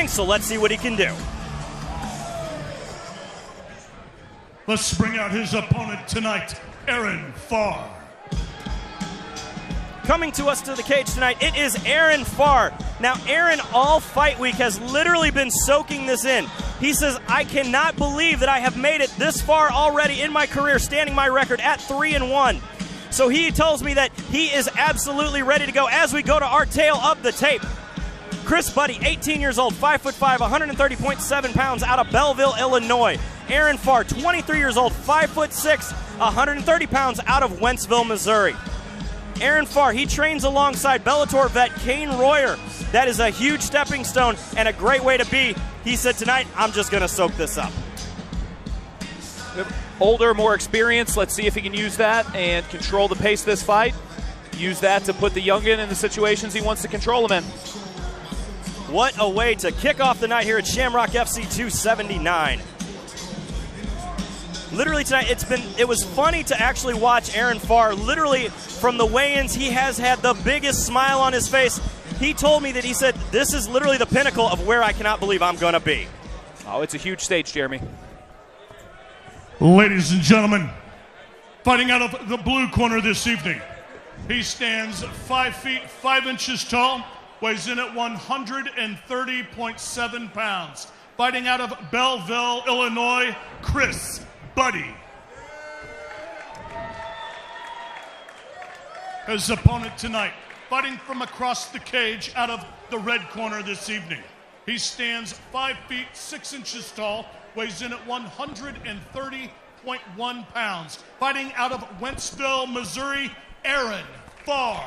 ring, so let's see what he can do. Let's bring out his opponent tonight, Fahr. Coming to us to the cage tonight, it is Fahr. Now, Aaron all fight week has literally been soaking this in. He says, I cannot believe that I have made it this far already in my career, standing my record at 3-1. So he tells me that he is absolutely ready to go as we go to our tale of the tape. Chris Budde, 18 years old, 5'5", 130.7 pounds out of Belleville, Illinois. Fahr, 23 years old, 5'6", 130 pounds out of Wentzville, Missouri. Fahr, he trains alongside Bellator vet Kane Royer. That is a huge stepping stone and a great way to be. He said tonight, I'm just going to soak this up. Older, more experienced. Let's see if he can use that and control the pace of this fight. Use that to put the youngin in the situations he wants to control him in. What a way to kick off the night here at Shamrock FC 279. Literally tonight, it was funny to actually watch Fahr. Literally from the weigh-ins, he has had the biggest smile on his face. He told me that he said, this is literally the pinnacle of where I cannot believe I'm going to be. Oh, it's a huge stage, Jeremy. Ladies and gentlemen, fighting out of the blue corner this evening, he stands 5 feet 5 inches tall, weighs in at 130.7 pounds. Fighting out of Belleville, Illinois, Chris Budde. His opponent tonight, fighting from across the cage out of the red corner this evening. He stands 5 feet 6 inches tall, weighs in at 130.1 pounds. Fighting out of Wentzville, Missouri, Fahr.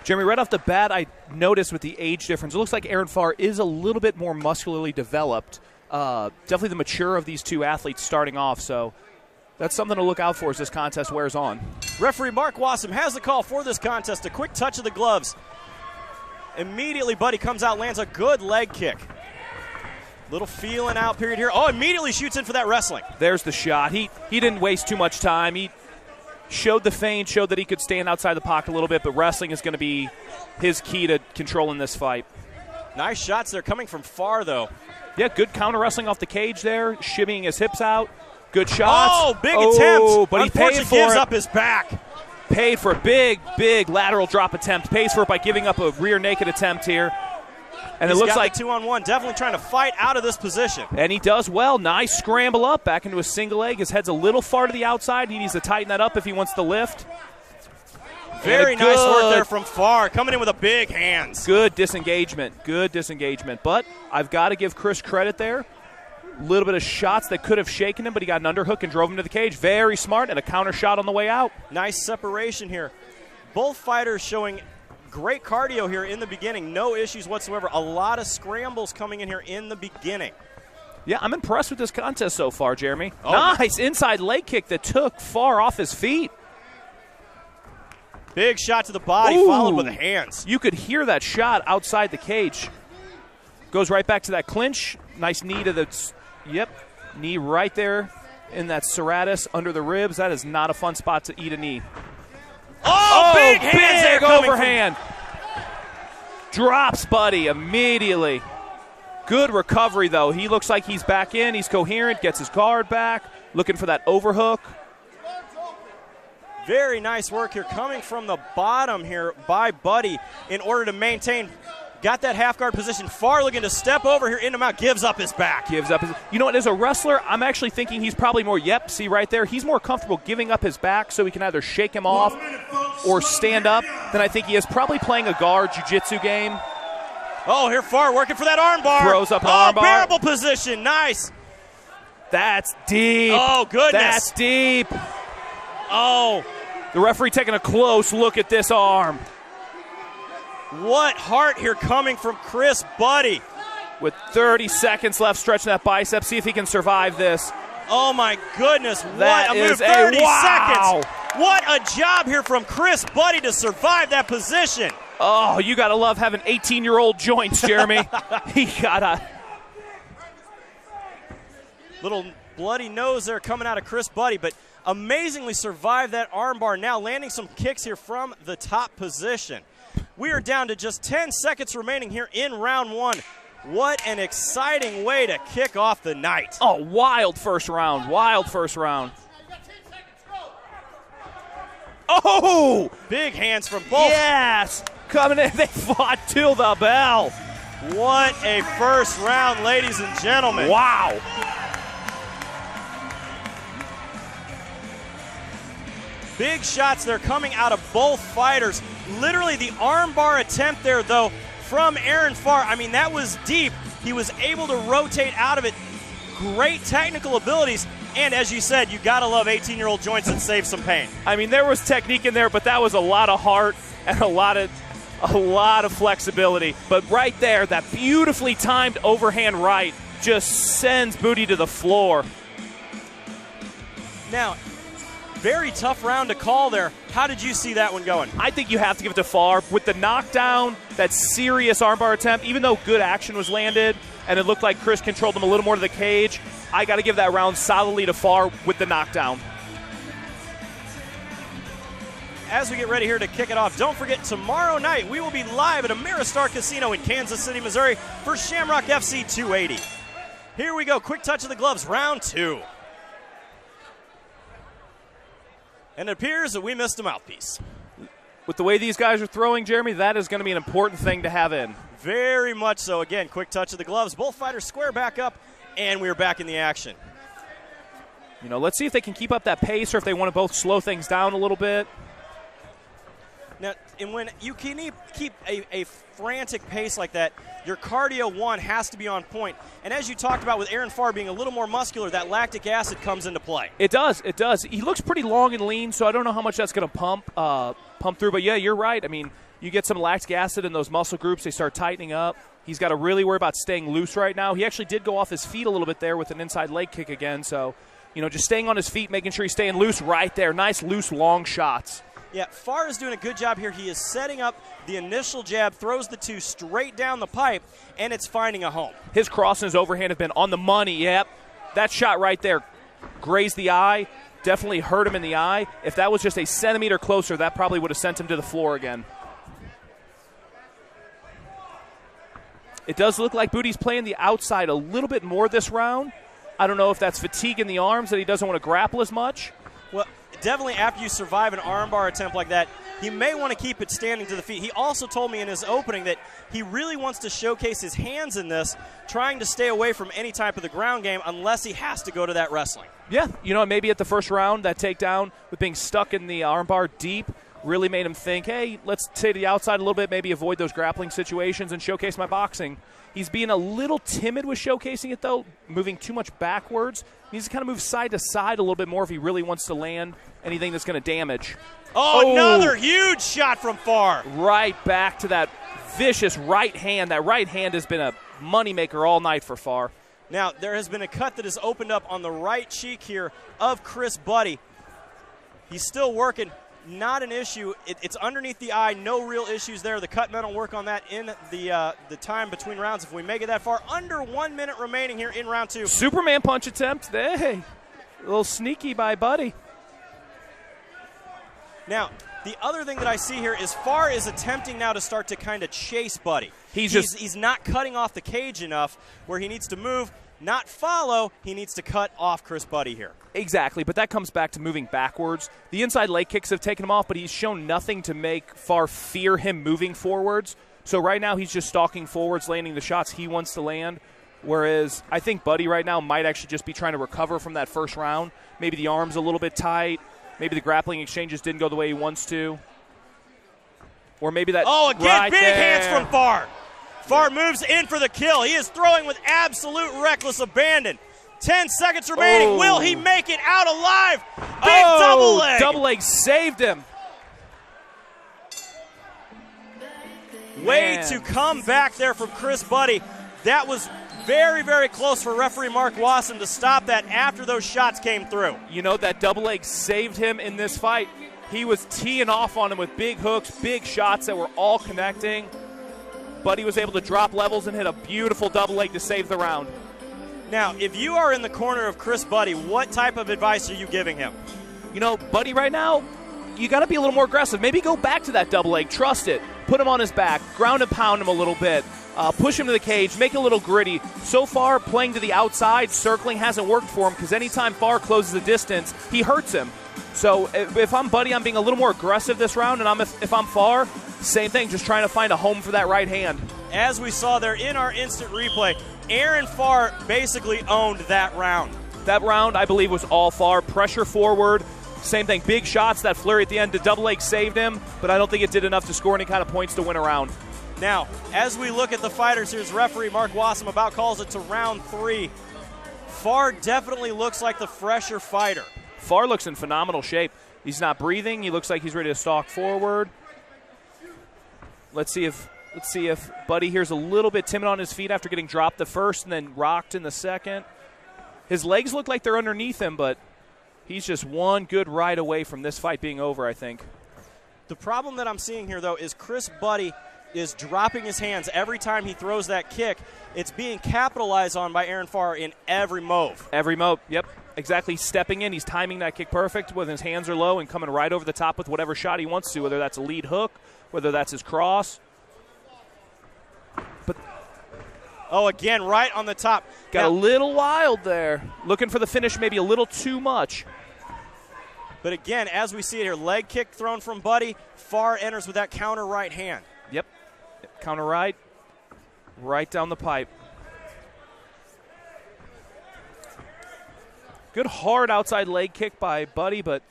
Jeremy, right off the bat, I noticed with the age difference, it looks like Fahr is a little bit more muscularly developed. Definitely the mature of these two athletes starting off, so that's something to look out for as this contest wears on. Referee Mark Wassam has the call for this contest. A quick touch of the gloves. Immediately, Budde comes out, lands a good leg kick. Little feeling out period here. Oh, immediately shoots in for that wrestling. There's the shot. He didn't waste too much time. He showed the feint, showed that he could stand outside the pocket a little bit, but wrestling is going to be his key to controlling this fight. Nice shots there coming from Fahr, though. Yeah, good counter wrestling off the cage there, shimmying his hips out. Good shots. Oh, big attempt. But he paid for gives it. up his back. Paid for a big, big lateral drop attempt. Pays for it by giving up a rear naked attempt here. And He's it looks got like the 2-on-1, definitely trying to fight out of this position. And he does well. Nice scramble up back into a single leg. His head's a little far to the outside. He needs to tighten that up if he wants to lift. Very nice work there from Fahr, coming in with a big hands. Good disengagement. Good disengagement. But I've got to give Chris credit there. A little bit of shots that could have shaken him, but he got an underhook and drove him to the cage. Very smart, and a counter shot on the way out. Nice separation here. Both fighters showing great cardio here in the beginning. No issues whatsoever. A lot of scrambles coming in here in the beginning. Yeah, I'm impressed with this contest so far, Jeremy. Oh. Nice inside leg kick that took Fahr off his feet. Big shot to the body, followed with the hands. You could hear that shot outside the cage. Goes right back to that clinch. Nice knee to the, knee right there in that serratus under the ribs. That is not a fun spot to eat a knee. Oh, big hands there coming overhand. Drops Budde immediately. Good recovery, though. He looks like he's back in. He's coherent, gets his guard back, looking for that overhook. Very nice work here coming from the bottom here by Budde in order to maintain. Got that half guard position. Fahr looking to step over here into mount. Gives up his back. Gives up his. You know what? As a wrestler, I'm actually thinking he's probably more. See right there. He's more comfortable giving up his back so he can either shake him off or stand up than I think he is. Probably playing a guard jiu-jitsu game. Oh, here Fahr working for that arm bar. Throws up an arm bar. Bearable position. Nice. That's deep. Oh, goodness. That's deep. Oh. The referee taking a close look at this arm. What heart here coming from Chris Budde. With 30 seconds left, stretching that bicep. See if he can survive this. Oh, my goodness. That what a move. is 30 wow. seconds. What a job here from Chris Budde to survive that position. Oh, you got to love having 18-year-old joints, Jeremy. He got a little bloody nose there coming out of Chris Budde, but amazingly survived that armbar. Now landing some kicks here from the top position. We are down to just 10 seconds remaining here in round 1. What an exciting way to kick off the night. Oh, wild first round. Wild first round. Oh! Big hands from both. Yes! Coming in. They fought till the bell. What a first round, ladies and gentlemen. Wow. Big shots there coming out of both fighters. Literally the armbar attempt there, though, from Aaron Fahr. I mean, that was deep. He was able to rotate out of it. Great technical abilities. And as you said, you got to love 18-year-old joints that save some pain. I mean, there was technique in there, but that was a lot of heart and a lot of flexibility. But right there, that beautifully timed overhand right just sends Budde to the floor. Now, very tough round to call there. How did you see that one going? I think you have to give it to Fahr. With the knockdown, that serious armbar attempt, even though good action was landed and it looked like Chris controlled him a little more to the cage, I got to give that round solidly to Fahr with the knockdown. As we get ready here to kick it off, don't forget tomorrow night we will be live at Ameristar Casino in Kansas City, Missouri for Shamrock FC 280. Here we go, quick touch of the gloves, round 2. And it appears that we missed a mouthpiece. With the way these guys are throwing, Jeremy, that is going to be an important thing to have in. Very much so. Again, quick touch of the gloves. Both fighters square back up, and we're back in the action. You know, let's see if they can keep up that pace or if they want to both slow things down a little bit. Now, and when you can keep a frantic pace like that, your cardio, one, has to be on point. And as you talked about with Aaron Fahr being a little more muscular, that lactic acid comes into play. It does. It does. He looks pretty long and lean, so I don't know how much that's going to pump through. But, yeah, you're right. I mean, you get some lactic acid in those muscle groups, they start tightening up. He's got to really worry about staying loose right now. He actually did go off his feet a little bit there with an inside leg kick again. So, you know, just staying on his feet, making sure he's staying loose right there. Nice, loose, long shots. Yeah, Fahr is doing a good job here. He is setting up the initial jab, throws the two straight down the pipe, and it's finding a home. His cross and his overhand have been on the money. Yep, that shot right there grazed the eye, definitely hurt him in the eye. If that was just a centimeter closer, that probably would have sent him to the floor again. It does look like Budde's playing the outside a little bit more this round. I don't know if that's fatigue in the arms, that he doesn't want to grapple as much. Well, definitely after you survive an armbar attempt like that, he may want to keep it standing to the feet. He also told me in his opening that he really wants to showcase his hands in this, trying to stay away from any type of the ground game unless he has to go to that wrestling. Yeah, you know, maybe at the first round, that takedown with being stuck in the armbar deep really made him think, hey, let's stay to the outside a little bit, maybe avoid those grappling situations and showcase my boxing. He's being a little timid with showcasing it, though, moving too much backwards. He needs to kind of move side to side a little bit more if he really wants to land anything that's going to damage. Oh, another huge shot from Fahr. Right back to that vicious right hand. That right hand has been a moneymaker all night for Fahr. Now, there has been a cut that has opened up on the right cheek here of Chris Budde. He's still working. Not an issue. It's underneath the eye. No real issues there. The cut men will work on that in the time between rounds if we make it that far. Under 1 minute remaining here in round 2. Superman punch attempt. Hey, a little sneaky by Budde. Now, the other thing that I see here is Fahr is attempting now to start to kind of chase Budde. He's not cutting off the cage enough where he needs to move, not follow. He needs to cut off Chris Budde here. Exactly, but that comes back to moving backwards. The inside leg kicks have taken him off, but he's shown nothing to make Fahr fear him moving forwards. So right now he's just stalking forwards, landing the shots he wants to land, whereas I think Budde right now might actually just be trying to recover from that first round. Maybe the arm's a little bit tight. Maybe the grappling exchanges didn't go the way he wants to. Or maybe that... Oh, again, right big there. hands from Fahr. Fahr moves in for the kill. He is throwing with absolute reckless abandon. 10 seconds remaining. Oh. Will he make it out alive? Big double leg. Double leg saved him. Way to come back there from Chris Budde. That was very, very close for referee Mark Wasson to stop that after those shots came through. You know, that double leg saved him in this fight. He was teeing off on him with big hooks, big shots that were all connecting. Budde was able to drop levels and hit a beautiful double leg to save the round. Now, if you are in the corner of Chris Budde, what type of advice are you giving him? You know, Budde right now, you got to be a little more aggressive. Maybe go back to that double leg. Trust it. put him on his back, ground and pound him a little bit, push him to the cage, make it a little gritty. So far, playing to the outside, circling hasn't worked for him because anytime Fahr closes the distance, he hurts him. So if I'm Budde, I'm being a little more aggressive this round, and if I'm Fahr, same thing, just trying to find a home for that right hand. As we saw there in our instant replay, Aaron Fahr basically owned that round. That round, I believe, was all Fahr. Pressure forward. Same thing, big shots. That flurry at the end, the double leg saved him, but I don't think it did enough to score any kind of points to win a round. Now, as we look at the fighters, here's referee Mark Wassam about calls it to round 3. Fahr definitely looks like the fresher fighter. Fahr looks in phenomenal shape. He's not breathing. He looks like he's ready to stalk forward. Let's see if Budde here's a little bit timid on his feet after getting dropped the first and then rocked in the second. His legs look like they're underneath him, but he's just one good ride away from this fight being over, I think. The problem that I'm seeing here, though, is Chris Budde is dropping his hands every time he throws that kick. It's being capitalized on by Aaron Fahr in every move. Every move, yep. Exactly, stepping in. He's timing that kick perfect when his hands are low and coming right over the top with whatever shot he wants to, whether that's a lead hook, whether that's his cross. But again, right on the top. Got a little wild there. Looking for the finish maybe a little too much. But again, as we see it here, leg kick thrown from Budde. Fahr enters with that counter right hand. Yep. Counter right down the pipe. Good hard outside leg kick by Budde, but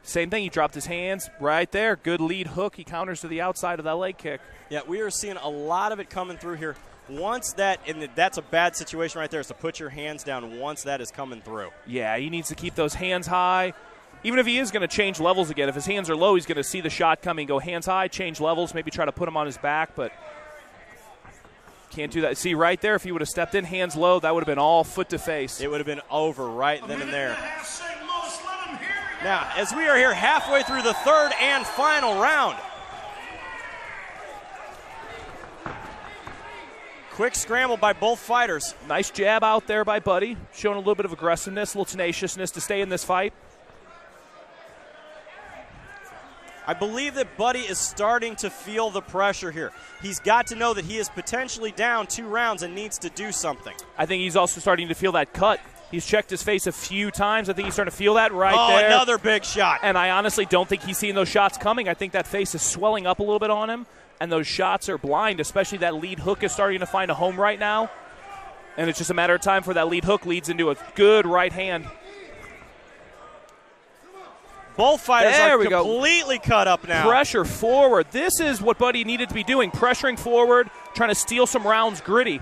same thing. He dropped his hands right there. Good lead hook. He counters to the outside of that leg kick. Yeah, we are seeing a lot of it coming through here. Once that, and that's a bad situation right there, is to put your hands down once that is coming through. Yeah, he needs to keep those hands high. Even if he is going to change levels again, if his hands are low, he's going to see the shot coming, go hands high, change levels, maybe try to put him on his back, but can't do that. See, right there, if he would have stepped in hands low, that would have been all foot to face. It would have been over right then and there. Now, as we are here halfway through the third and final round. Quick scramble by both fighters. Nice jab out there by Budde, showing a little bit of aggressiveness, a little tenaciousness to stay in this fight. I believe that Budde is starting to feel the pressure here. He's got to know that he is potentially down 2 rounds and needs to do something. I think he's also starting to feel that cut. He's checked his face a few times. I think he's starting to feel that there. Another big shot. And I honestly don't think he's seeing those shots coming. I think that face is swelling up a little bit on him, and those shots are blind, especially that lead hook is starting to find a home right now. And it's just a matter of time for that lead hook leads into a good right hand. Both fighters are completely cut up now. Pressure forward. This is what Budde needed to be doing, pressuring forward, trying to steal some rounds gritty.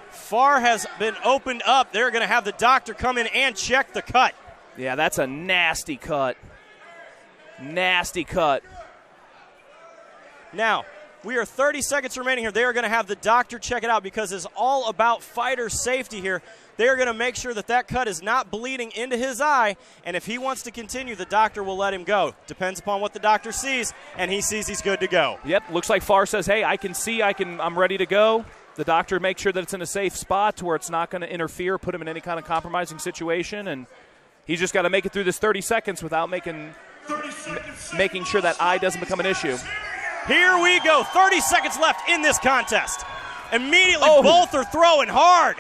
Fahr has been opened up. They're going to have the doctor come in and check the cut. Yeah, that's a nasty cut. Nasty cut. Now, we are 30 seconds remaining here. They are going to have the doctor check it out because it's all about fighter safety here. They are going to make sure that that cut is not bleeding into his eye, and if he wants to continue, the doctor will let him go. Depends upon what the doctor sees, and he sees he's good to go. Yep, looks like Fahr says, hey, I can see, I'm ready to go. The doctor makes sure that it's in a safe spot to where it's not going to interfere, put him in any kind of compromising situation, and he's just got to make it through this 30 seconds without making sure that eye doesn't become an issue. Here we go, 30 seconds left in this contest. Immediately, both are throwing hard.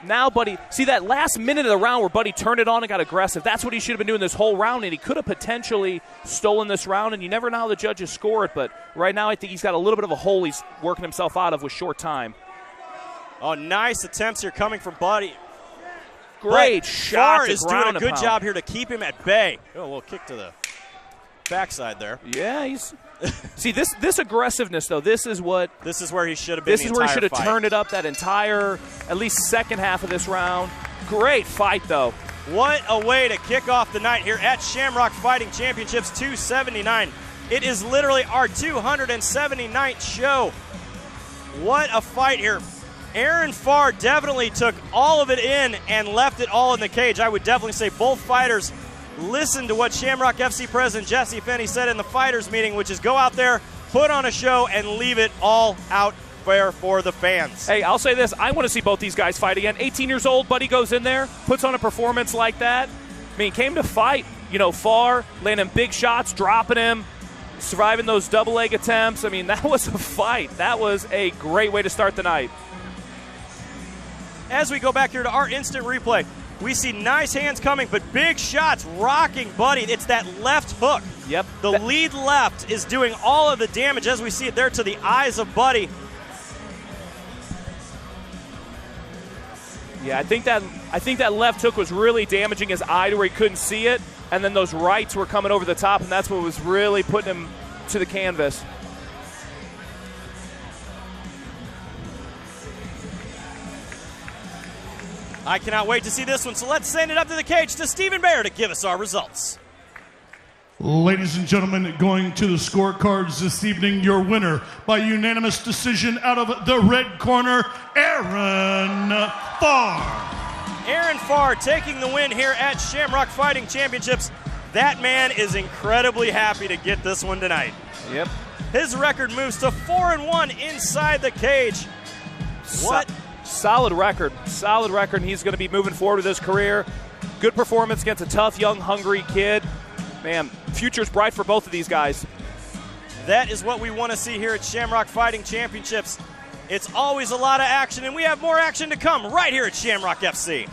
Now, Budde, see that last minute of the round where Budde turned it on and got aggressive. That's what he should have been doing this whole round, and he could have potentially stolen this round, and you never know how the judges score it, but right now I think he's got a little bit of a hole he's working himself out of with short time. Oh, nice attempts here coming from Budde. Great shot. Fahr is doing a good job here to keep him at bay. Oh, a little kick to the backside there. Yeah, he's see this aggressiveness though. This is where he should have been. This is where he should have turned it up that entire, at least second half of this round. Great fight though. What a way to kick off the night here at Shamrock Fighting Championships 279. It is literally our 279th show. What a fight here. Aaron Fahr definitely took all of it in and left it all in the cage. I would definitely say both fighters listened to what Shamrock FC President Jesse Finney said in the fighters meeting, which is go out there, put on a show, and leave it all out there for the fans. Hey, I'll say this. I want to see both these guys fight again. 18 years old, Budde goes in there, puts on a performance like that. I mean, came to fight. Fahr landing big shots, dropping him. surviving those double leg attempts. I mean, that was a fight. That was a great way to start the night. As we go back here to our instant replay, we see nice hands coming, but big shots rocking Budde. It's that left hook. Yep. The lead left is doing all of the damage, as we see it there, to the eyes of Budde. Yeah, I think that left hook was really damaging his eye to where he couldn't see it, and then those rights were coming over the top, and that's what was really putting him to the canvas. I cannot wait to see this one, so let's send it up to the cage to Stephen Bayer to give us our results. Ladies and gentlemen, going to the scorecards this evening, your winner by unanimous decision out of the red corner, Aaron Fahr. Aaron Fahr taking the win here at Shamrock Fighting Championships. That man is incredibly happy to get this one tonight. Yep. His record moves to 4-1 inside the cage. What? Solid record, and he's going to be moving forward with his career. Good performance against a tough, young, hungry kid. Man, future's bright for both of these guys. That is what we want to see here at Shamrock Fighting Championships. It's always a lot of action, and we have more action to come right here at Shamrock FC.